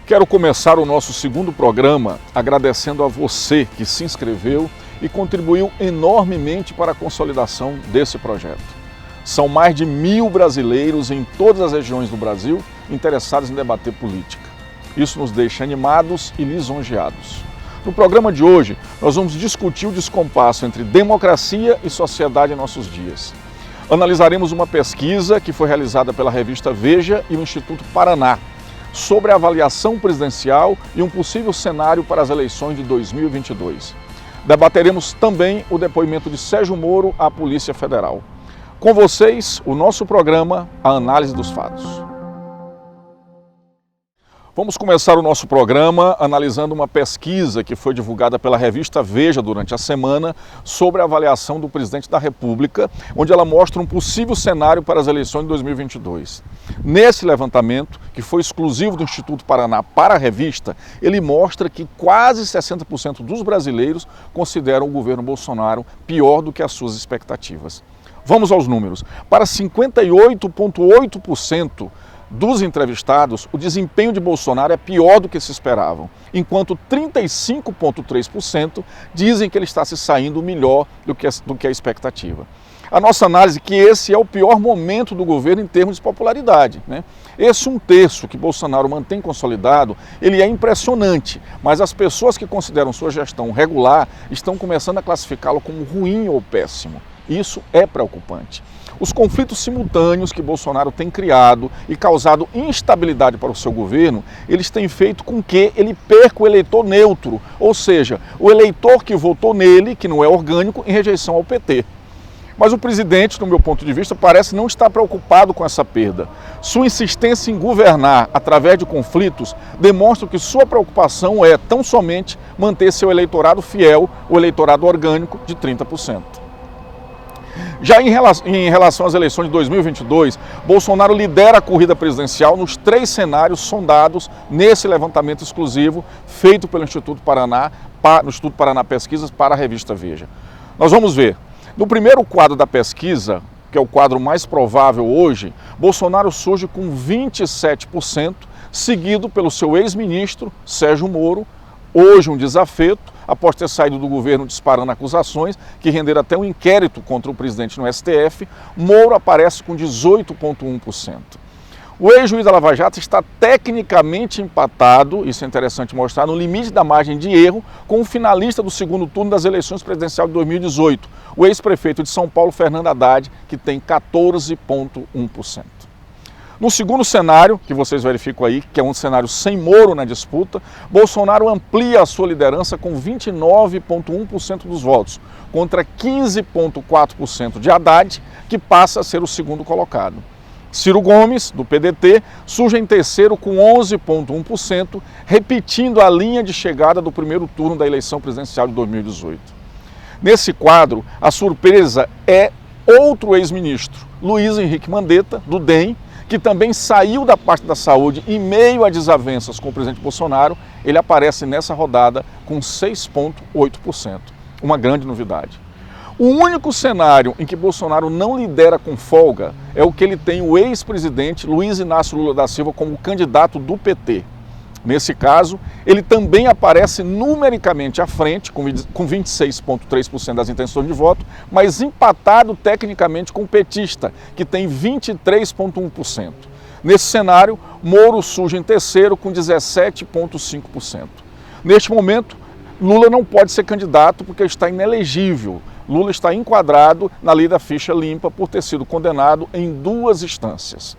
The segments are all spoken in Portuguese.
Quero começar o nosso segundo programa agradecendo a você que se inscreveu e contribuiu enormemente para a consolidação desse projeto. São mais de 1000 brasileiros em todas as regiões do Brasil interessados em debater política. Isso nos deixa animados e lisonjeados. No programa de hoje, nós vamos discutir o descompasso entre democracia e sociedade em nossos dias. Analisaremos uma pesquisa que foi realizada pela revista Veja e o Instituto Paraná, sobre a avaliação presidencial e um possível cenário para as eleições de 2022. Debateremos também o depoimento de Sérgio Moro à Polícia Federal. Com vocês, o nosso programa, A Análise dos Fatos. Vamos começar o nosso programa analisando uma pesquisa que foi divulgada pela revista Veja durante a semana sobre a avaliação do presidente da República, onde ela mostra um possível cenário para as eleições de 2022. Nesse levantamento, que foi exclusivo do Instituto Paraná para a revista, ele mostra que quase 60% dos brasileiros consideram o governo Bolsonaro pior do que as suas expectativas. Vamos aos números. Para 58,8% dos entrevistados, o desempenho de Bolsonaro é pior do que se esperavam, enquanto 35,3% dizem que ele está se saindo melhor do que a expectativa. A nossa análise é que esse é o pior momento do governo em termos de popularidade, né? Esse 1/3 que Bolsonaro mantém consolidado, ele é impressionante, mas as pessoas que consideram sua gestão regular estão começando a classificá-lo como ruim ou péssimo. Isso é preocupante. Os conflitos simultâneos que Bolsonaro tem criado e causado instabilidade para o seu governo, eles têm feito com que ele perca o eleitor neutro, ou seja, o eleitor que votou nele, que não é orgânico, em rejeição ao PT. Mas o presidente, no meu ponto de vista, parece não estar preocupado com essa perda. Sua insistência em governar através de conflitos demonstra que sua preocupação é tão somente manter seu eleitorado fiel, o eleitorado orgânico, de 30%. Já em relação às eleições de 2022, Bolsonaro lidera a corrida presidencial nos 3 cenários sondados nesse levantamento exclusivo feito pelo Instituto Paraná Pesquisas para a revista Veja. Nós vamos ver. No primeiro quadro da pesquisa, que é o quadro mais provável hoje, Bolsonaro surge com 27%, seguido pelo seu ex-ministro, Sérgio Moro, hoje um desafeto, após ter saído do governo disparando acusações, que renderam até um inquérito contra o presidente no STF, Moro aparece com 18,1%. O ex-juiz da Lava Jato está tecnicamente empatado, isso é interessante mostrar, no limite da margem de erro, com o finalista do segundo turno das eleições presidenciais de 2018, o ex-prefeito de São Paulo, Fernando Haddad, que tem 14,1%. No segundo cenário, que vocês verificam aí, que é um cenário sem Moro na disputa, Bolsonaro amplia a sua liderança com 29,1% dos votos, contra 15,4% de Haddad, que passa a ser o segundo colocado. Ciro Gomes, do PDT, surge em terceiro com 11,1%, repetindo a linha de chegada do primeiro turno da eleição presidencial de 2018. Nesse quadro, a surpresa é outro ex-ministro, Luiz Henrique Mandetta, do DEM, que também saiu da parte da saúde em meio a desavenças com o presidente Bolsonaro. Ele aparece nessa rodada com 6,8%, uma grande novidade. O único cenário em que Bolsonaro não lidera com folga é o que ele tem o ex-presidente Luiz Inácio Lula da Silva como candidato do PT. Nesse caso, ele também aparece numericamente à frente, com 26,3% das intenções de voto, mas empatado tecnicamente com o petista, que tem 23,1%. Nesse cenário, Moro surge em terceiro com 17,5%. Neste momento, Lula não pode ser candidato porque está inelegível. Lula está enquadrado na lei da ficha limpa por ter sido condenado em 2 instâncias.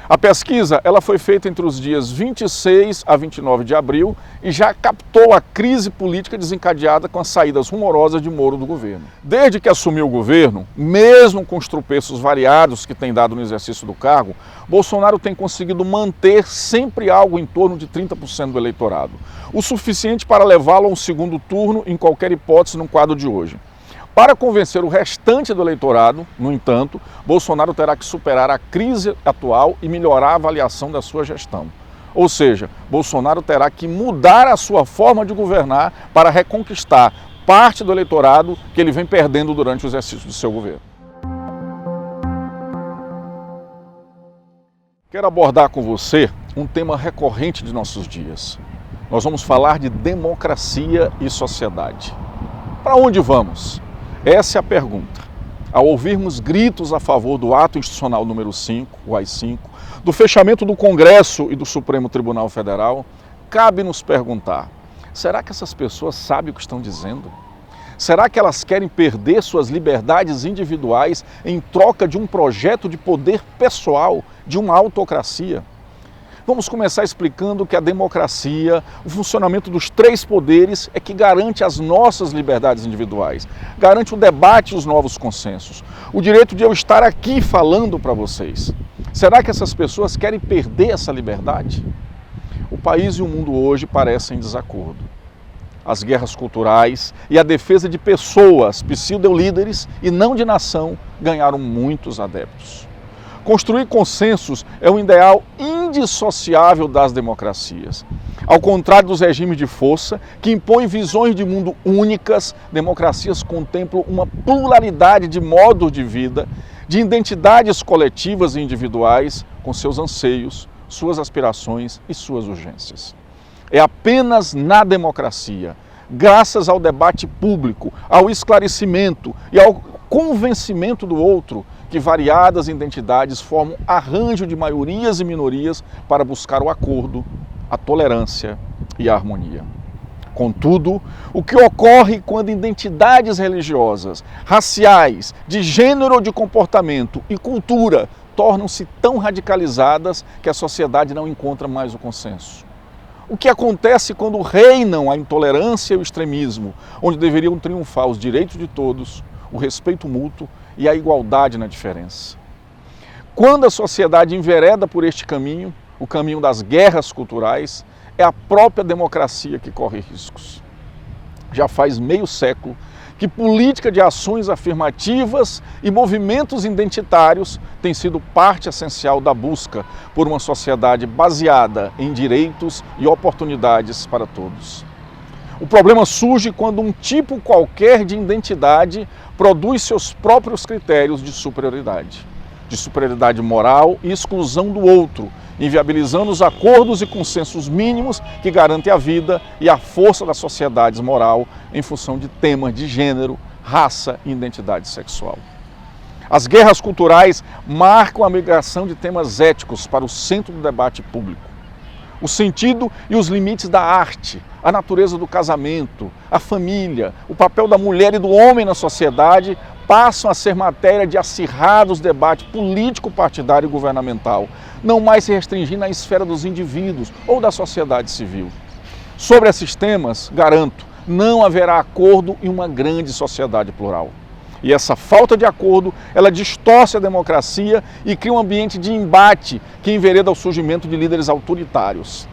A pesquisa ela foi feita entre os dias 26 a 29 de abril e já captou a crise política desencadeada com as saídas rumorosas de Moro do governo. Desde que assumiu o governo, mesmo com os tropeços variados que tem dado no exercício do cargo, Bolsonaro tem conseguido manter sempre algo em torno de 30% do eleitorado, o suficiente para levá-lo a um segundo turno em qualquer hipótese no quadro de hoje. Para convencer o restante do eleitorado, no entanto, Bolsonaro terá que superar a crise atual e melhorar a avaliação da sua gestão. Ou seja, Bolsonaro terá que mudar a sua forma de governar para reconquistar parte do eleitorado que ele vem perdendo durante o exercício do seu governo. Quero abordar com você um tema recorrente de nossos dias. Nós vamos falar de democracia e sociedade. Para onde vamos? Essa é a pergunta. Ao ouvirmos gritos a favor do ato institucional número 5, o AI-5, do fechamento do Congresso e do Supremo Tribunal Federal, cabe nos perguntar: será que essas pessoas sabem o que estão dizendo? Será que elas querem perder suas liberdades individuais em troca de um projeto de poder pessoal, de uma autocracia? Vamos começar explicando que a democracia, o funcionamento dos três poderes é que garante as nossas liberdades individuais, garante o debate e os novos consensos, o direito de eu estar aqui falando para vocês. Será que essas pessoas querem perder essa liberdade? O país e o mundo hoje parecem em desacordo. As guerras culturais e a defesa de pessoas, pseudo-líderes e não de nação, ganharam muitos adeptos. Construir consensos é um ideal indissociável das democracias. Ao contrário dos regimes de força, que impõem visões de mundo únicas, democracias contemplam uma pluralidade de modos de vida, de identidades coletivas e individuais, com seus anseios, suas aspirações e suas urgências. É apenas na democracia, graças ao debate público, ao esclarecimento e ao convencimento do outro, que variadas identidades formam arranjo de maiorias e minorias para buscar o acordo, a tolerância e a harmonia. Contudo, o que ocorre quando identidades religiosas, raciais, de gênero ou de comportamento e cultura tornam-se tão radicalizadas que a sociedade não encontra mais o consenso? O que acontece quando reinam a intolerância e o extremismo, onde deveriam triunfar os direitos de todos, o respeito mútuo e a igualdade na diferença? Quando a sociedade envereda por este caminho, o caminho das guerras culturais, é a própria democracia que corre riscos. Já faz meio século que política de ações afirmativas e movimentos identitários tem sido parte essencial da busca por uma sociedade baseada em direitos e oportunidades para todos. O problema surge quando um tipo qualquer de identidade produz seus próprios critérios de superioridade moral e exclusão do outro, inviabilizando os acordos e consensos mínimos que garantem a vida e a força das sociedades moral em função de temas de gênero, raça e identidade sexual. As guerras culturais marcam a migração de temas éticos para o centro do debate público. O sentido e os limites da arte, a natureza do casamento, a família, o papel da mulher e do homem na sociedade passam a ser matéria de acirrados debates político-partidário e governamental, não mais se restringindo à esfera dos indivíduos ou da sociedade civil. Sobre esses temas, garanto, não haverá acordo em uma grande sociedade plural. E essa falta de acordo, ela distorce a democracia e cria um ambiente de embate que envereda ao surgimento de líderes autoritários.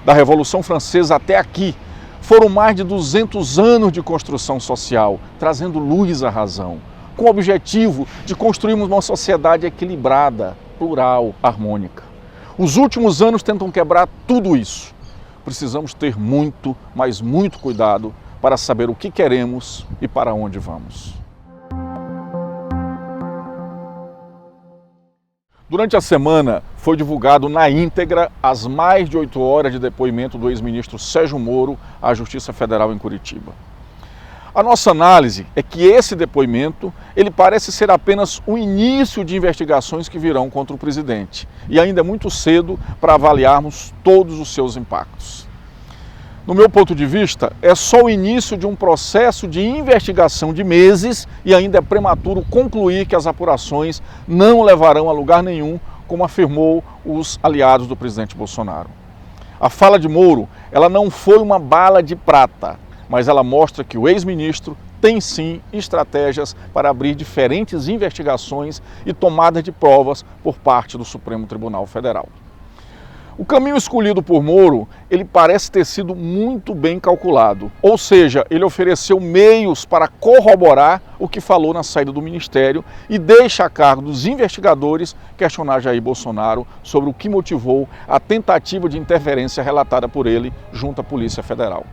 Da Revolução Francesa até aqui, foram mais de 200 anos de construção social, trazendo luz à razão, com o objetivo de construirmos uma sociedade equilibrada, plural, harmônica. Os últimos anos tentam quebrar tudo isso. Precisamos ter muito, mas muito cuidado para saber o que queremos e para onde vamos. Durante a semana, foi divulgado na íntegra as mais de 8 horas de depoimento do ex-ministro Sérgio Moro à Justiça Federal em Curitiba. A nossa análise é que esse depoimento, ele parece ser apenas o início de investigações que virão contra o presidente, e ainda é muito cedo para avaliarmos todos os seus impactos. No meu ponto de vista, é só o início de um processo de investigação de meses e ainda é prematuro concluir que as apurações não levarão a lugar nenhum, como afirmou os aliados do presidente Bolsonaro. A fala de Moro, ela não foi uma bala de prata, mas ela mostra que o ex-ministro tem sim estratégias para abrir diferentes investigações e tomada de provas por parte do Supremo Tribunal Federal. O caminho escolhido por Moro, ele parece ter sido muito bem calculado, ou seja, ele ofereceu meios para corroborar o que falou na saída do ministério e deixa a cargo dos investigadores questionar Jair Bolsonaro sobre o que motivou a tentativa de interferência relatada por ele junto à Polícia Federal.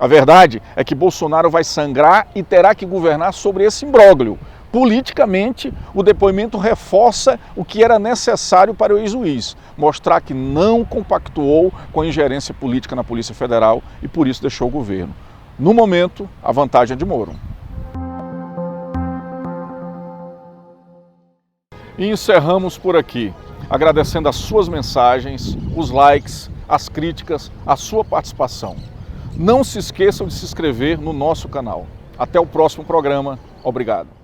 A verdade é que Bolsonaro vai sangrar e terá que governar sobre esse imbróglio, Politicamente, o depoimento reforça o que era necessário para o ex-juiz, mostrar que não compactuou com a ingerência política na Polícia Federal e por isso deixou o governo. No momento, a vantagem é de Moro. E encerramos por aqui, agradecendo as suas mensagens, os likes, as críticas, a sua participação. Não se esqueçam de se inscrever no nosso canal. Até o próximo programa. Obrigado.